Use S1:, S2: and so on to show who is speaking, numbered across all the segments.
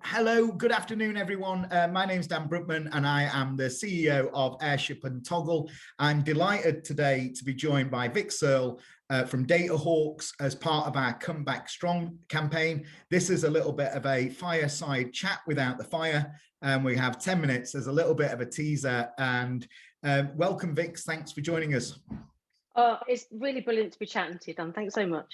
S1: Hello, good afternoon, everyone. My name is Dan Brookman, and I am the CEO of Airship and Toggle. I'm delighted today to be joined by Vic Searl from DataHawks as part of our Come Back Strong campaign. This is a little bit of a fireside chat without the fire. We have 10 minutes as a little bit of a teaser. And welcome, Vic. Thanks for joining us.
S2: It's really brilliant to be chatting to you, Dan. Thanks so much.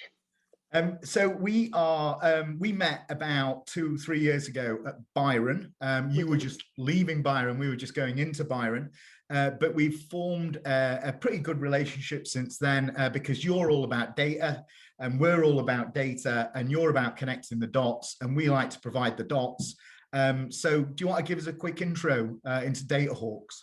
S1: So we met about 2-3 years ago at Byron. You were just leaving Byron, we were just going into Byron, but we've formed a pretty good relationship since then because you're all about data and we're all about data and you're about connecting the dots and we like to provide the dots. So do you want to give us a quick intro into DataHawks?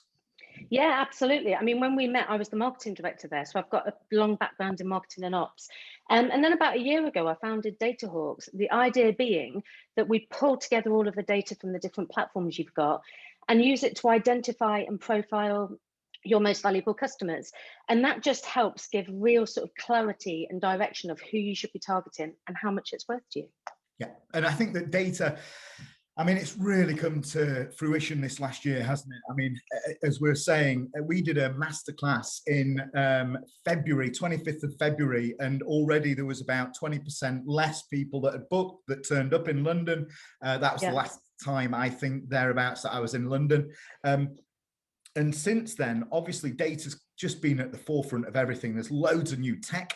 S2: Yeah, absolutely. I mean, when we met, I was the marketing director there, so I've got a long background in marketing and ops. And then about a year ago, I founded DataHawks, the idea being that we pull together all of the data from the different platforms you've got and use it to identify and profile your most valuable customers. And that just helps give real sort of clarity and direction of who you should be targeting and how much it's worth to you.
S1: Yeah, and I think that data, I mean, it's really come to fruition this last year, hasn't it? I mean, as we're saying, we did a masterclass in February, 25th of February, and already there was about 20% less people that had booked that turned up in London. That was the last time, I think, thereabouts that I was in London. And since then, obviously, data's just been at the forefront of everything. There's loads of new tech,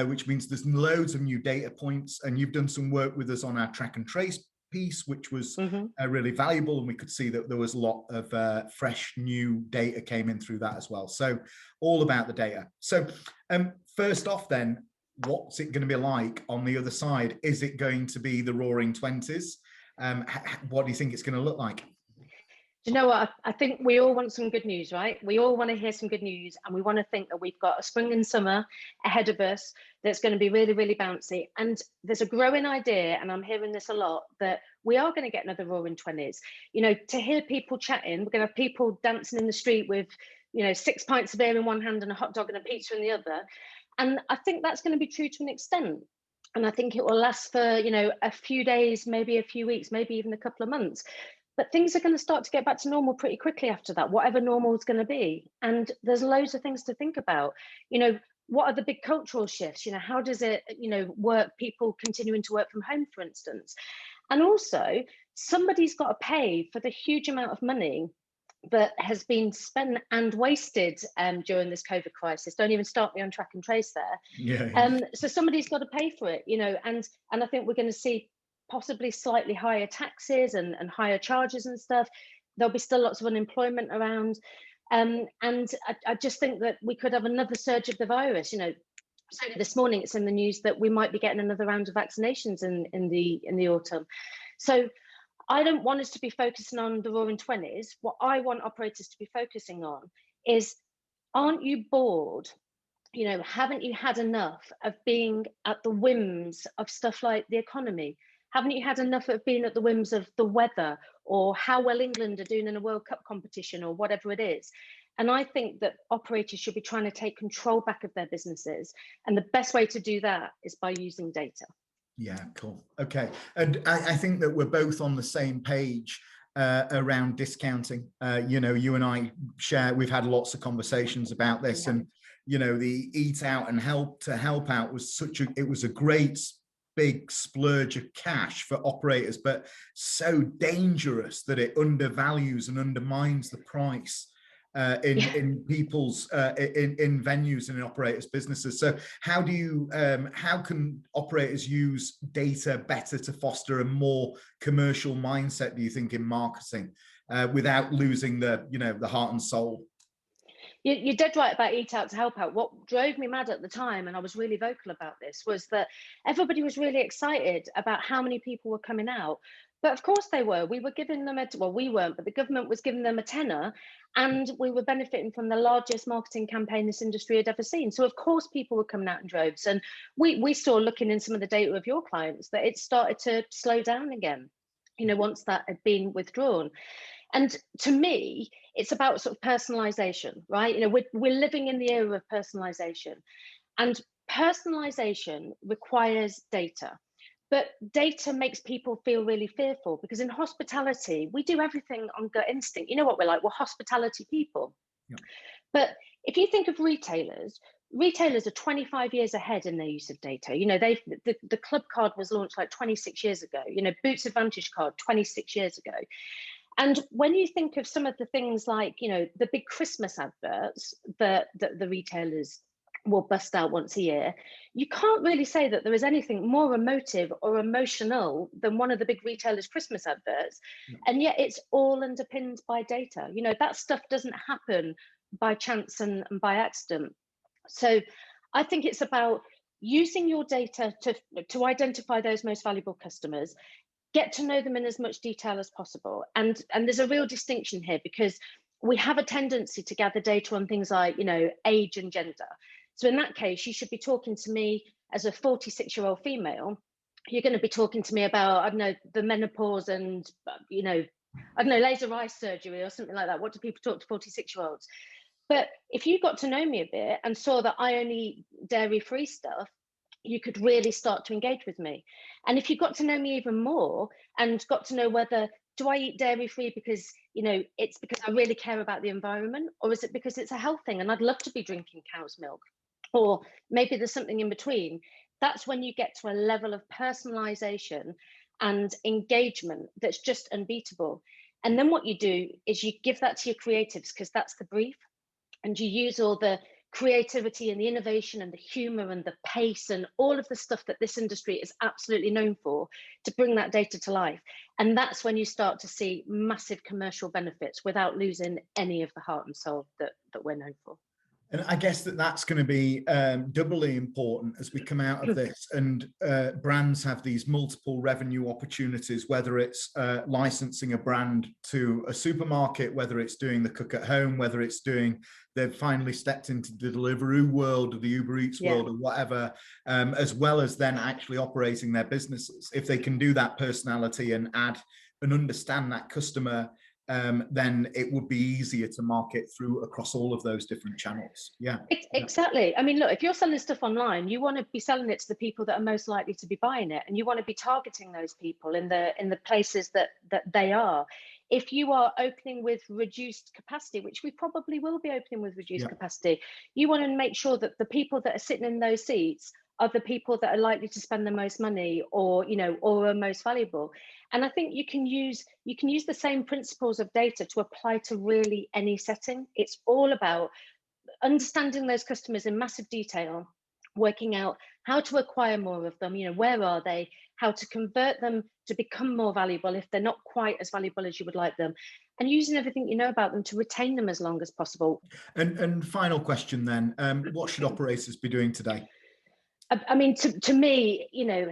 S1: which means there's loads of new data points, and you've done some work with us on our track and trace piece, which was really valuable, and we could see that there was a lot of fresh new data came in through that as well. So all about the data. So first off then, what's it going to be like on the other side? Is it going to be the roaring 20s? What do you think it's going to look like?
S2: Do you know what? I think we all want some good news, right? We all want to hear some good news, and we want to think that we've got a spring and summer ahead of us that's going to be really, really bouncy. And there's a growing idea, and I'm hearing this a lot, that we are going to get another roaring 20s. You know, to hear people chatting, we're going to have people dancing in the street with, 6 pints of beer in one hand and a hot dog and a pizza in the other. And I think that's going to be true to an extent. And I think it will last for, a few days, maybe a few weeks, maybe even a couple of months. But things are going to start to get back to normal pretty quickly after that, whatever normal is going to be. And there's loads of things to think about. What are the big cultural shifts? How does it, work, people continuing to work from home, for instance? And also, somebody's got to pay for the huge amount of money that has been spent and wasted during this COVID crisis. Don't even start me on track and trace there.
S1: Yeah.
S2: So somebody's got to pay for it, and I think we're going to see possibly slightly higher taxes and higher charges and stuff. There'll be still lots of unemployment around. And I just think that we could have another surge of the virus. So this morning it's in the news that we might be getting another round of vaccinations in the autumn. So I don't want us to be focusing on the roaring 20s. What I want operators to be focusing on is, aren't you bored? Haven't you had enough of being at the whims of stuff like the economy? Haven't you had enough of being at the whims of the weather or how well England are doing in a World Cup competition or whatever it is? And I think that operators should be trying to take control back of their businesses. And the best way to do that is by using data.
S1: Yeah, cool. Okay. And I think that we're both on the same page around discounting. You and I we've had lots of conversations about this, and, the eat out and help out was it was a great big splurge of cash for operators, but so dangerous that it undervalues and undermines the price in people's in venues and in operators' businesses. So how can operators use data better to foster a more commercial mindset, do you think, in marketing without losing the heart and soul?
S2: You're dead right about eat out to help out. What drove me mad at the time, and I was really vocal about this, was that everybody was really excited about how many people were coming out. But of course they were. We were giving them we weren't, but the government was giving them a tenner, and we were benefiting from the largest marketing campaign this industry had ever seen. So of course people were coming out in droves. And we saw, looking in some of the data of your clients, that it started to slow down again, once that had been withdrawn. And to me, it's about sort of personalization, right? We're living in the era of personalization, and personalization requires data. But data makes people feel really fearful, because in hospitality, we do everything on gut instinct. You know what we're like? We're hospitality people.
S1: Yeah.
S2: But if you think of retailers are 25 years ahead in their use of data. You know, the club card was launched like 26 years ago. You know, Boots Advantage card 26 years ago. And when you think of some of the things like, you know, the big Christmas adverts that the retailers will bust out once a year, you can't really say that there is anything more emotive or emotional than one of the big retailers' Christmas adverts.
S1: No.
S2: And yet it's all underpinned by data. You know, that stuff doesn't happen by chance and by accident. So I think it's about using your data to identify those most valuable customers, get to know them in as much detail as possible. And there's a real distinction here, because we have a tendency to gather data on things like, you know, age and gender. So in that case, you should be talking to me as a 46-year-old female. You're going to be talking to me about, I don't know, the menopause and, you know, I don't know, laser eye surgery or something like that. What do people talk to 46-year-olds? But if you got to know me a bit and saw that I only eat dairy-free stuff, you could really start to engage with me. And if you got to know me even more and got to know whether, do I eat dairy-free because, you know, it's because I really care about the environment, or is it because it's a health thing and I'd love to be drinking cow's milk? Or maybe there's something in between. That's when you get to a level of personalization and engagement that's just unbeatable. And then what you do is you give that to your creatives, because that's the brief. And you use all the creativity and the innovation and the humor and the pace and all of the stuff that this industry is absolutely known for to bring that data to life. And that's when you start to see massive commercial benefits without losing any of the heart and soul that we're known for.
S1: And I guess that's going to be doubly important as we come out of this, and brands have these multiple revenue opportunities, whether it's licensing a brand to a supermarket, whether it's doing the cook at home, whether it's doing, they've finally stepped into the Deliveroo world or the Uber Eats world or whatever, as well as then actually operating their businesses. If they can do that personality and add and understand that customer, then it would be easier to market through across all of those different channels. Yeah,
S2: exactly. I mean, look, if you're selling stuff online, you want to be selling it to the people that are most likely to be buying it, and you want to be targeting those people in the places that they are. If you are opening with reduced capacity, which we probably will be opening with reduced capacity, you want to make sure that the people that are sitting in those seats are the people that are likely to spend the most money, or, you know, or are most valuable. And I think you can use the same principles of data to apply to really any setting. It's all about understanding those customers in massive detail, working out how to acquire more of them, you know, where are they, how to convert them to become more valuable if they're not quite as valuable as you would like them, and using everything you know about them to retain them as long as possible.
S1: And final question then, what should operators be doing today?
S2: I mean, to me, you know,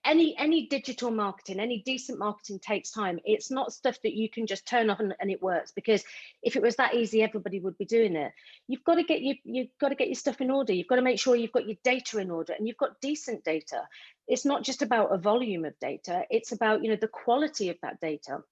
S2: any digital marketing, any decent marketing takes time. It's not stuff that you can just turn off and it works, because if it was that easy, everybody would be doing it. You've got to get your stuff in order. You've got to make sure you've got your data in order, and you've got decent data. It's not just about a volume of data. It's about, you know, the quality of that data,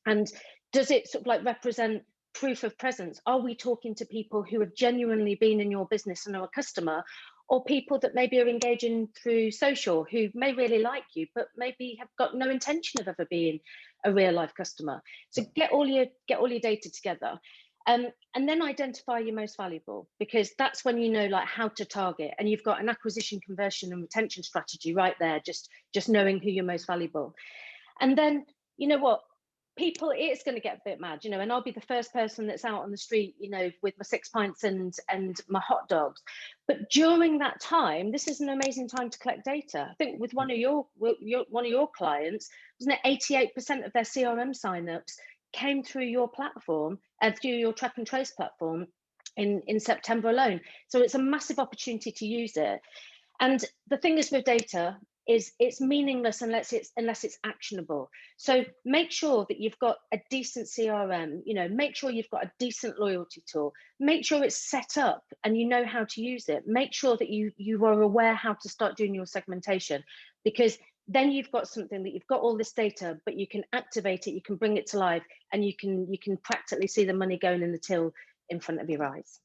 S2: and does it sort of like represent proof of presence? Are we talking to people who have genuinely been in your business and are a customer, or people that maybe are engaging through social who may really like you, but maybe have got no intention of ever being a real life customer? So get all your data together, and then identify your most valuable, because that's when you know like how to target, and you've got an acquisition, conversion, and retention strategy right there. Just knowing who you're most valuable, and then you know what. People, it's going to get a bit mad, you know, and I'll be the first person that's out on the street, you know, with my 6 pints and my hot dogs. But during that time, this is an amazing time to collect data. I think with one of your clients, wasn't it 88% of their CRM signups came through your platform and through your track and trace platform in September alone. So it's a massive opportunity to use it. And the thing is with data, is it's meaningless unless it's actionable. So make sure that you've got a decent CRM, you know, make sure you've got a decent loyalty tool, make sure it's set up and you know how to use it, make sure that you are aware how to start doing your segmentation, because then you've got something that you've got all this data, but you can activate it, you can bring it to life, and you can practically see the money going in the till in front of your eyes.